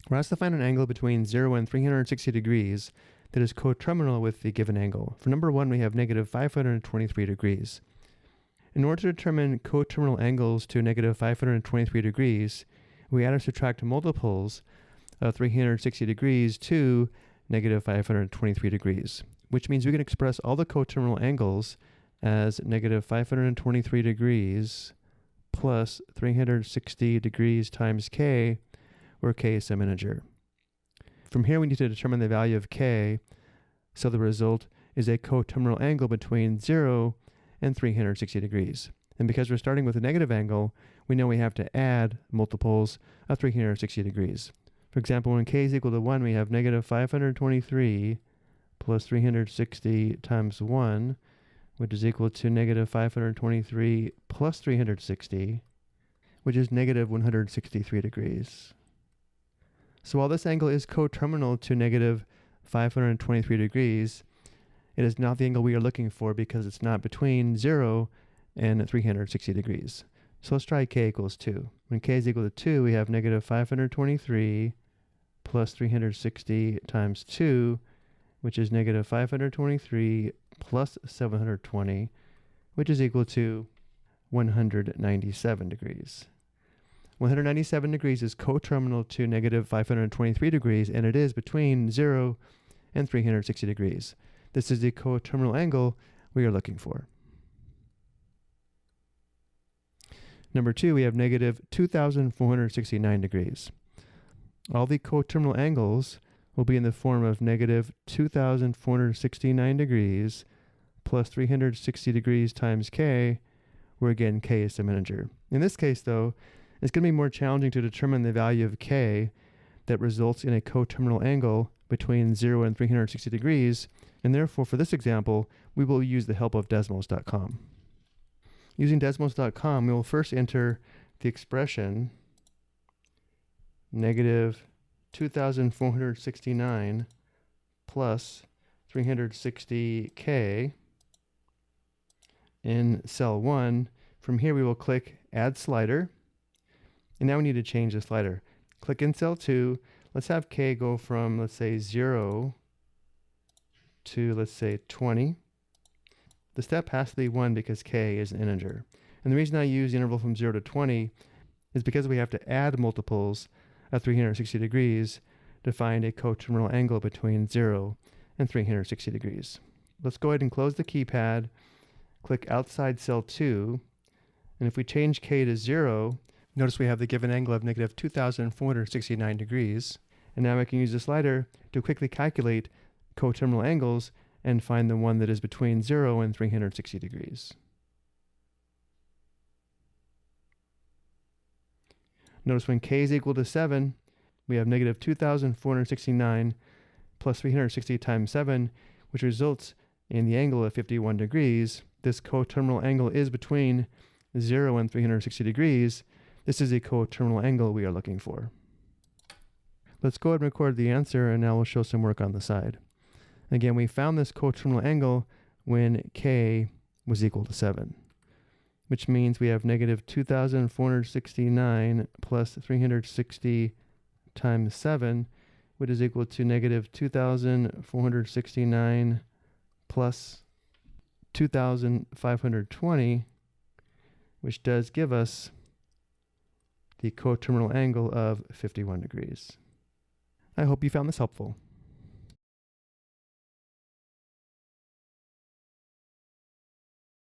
We're asked to find an angle between 0 and 360 degrees that is coterminal with the given angle. For number 1, we have negative 523 degrees. In order to determine coterminal angles to negative 523 degrees, we add or subtract multiples of 360 degrees to negative 523 degrees, which means we can express all the coterminal angles as negative 523 degrees plus 360 degrees times k, where k is some integer. From here, we need to determine the value of k, so the result is a coterminal angle between 0 and 360 degrees. And because we're starting with a negative angle, we know we have to add multiples of 360 degrees. For example, when k is equal to 1, we have negative 523 plus 360 times 1, which is equal to negative 523 plus 360, which is negative 163 degrees. So while this angle is coterminal to negative 523 degrees, it is not the angle we are looking for because it's not between 0 and 360 degrees. So let's try k equals 2. When k is equal to 2, we have negative 523 plus 360 times 2, which is negative 523 plus 720, which is equal to 197 degrees. 197 degrees is coterminal to negative 523 degrees, and it is between 0 and 360 degrees. This is the coterminal angle we are looking for. Number 2, we have negative 2,469 degrees. All the coterminal angles will be in the form of negative 2,469 degrees plus 360 degrees times k, where again k is some integer. In this case, though, it's going to be more challenging to determine the value of k that results in a coterminal angle between 0 and 360 degrees, and therefore for this example, we will use the help of Desmos.com. Using Desmos.com, we will first enter the expression negative 2,469 plus 360k in cell 1. From here, we will click Add Slider. And now we need to change the slider. Click in cell 2. Let's have k go from, let's say, 0 to, let's say, 20. The step has to be 1 because k is an integer. And the reason I use the interval from 0 to 20 is because we have to add multiples of 360 degrees to find a coterminal angle between 0 and 360 degrees. Let's go ahead and close the keypad, click outside cell 2, and if we change k to 0, notice we have the given angle of negative 2,469 degrees. And now I can use the slider to quickly calculate coterminal angles and find the one that is between 0 and 360 degrees. Notice when k is equal to 7, we have negative 2,469 plus 360 times 7, which results in the angle of 51 degrees. This coterminal angle is between 0 and 360 degrees. This is a coterminal angle we are looking for. Let's go ahead and record the answer, and now we'll show some work on the side. Again, we found this coterminal angle when k was equal to 7, which means we have negative 2,469 plus 360 times 7, which is equal to negative 2,469 plus 2,520, which does give us the coterminal angle of 51 degrees. I hope you found this helpful.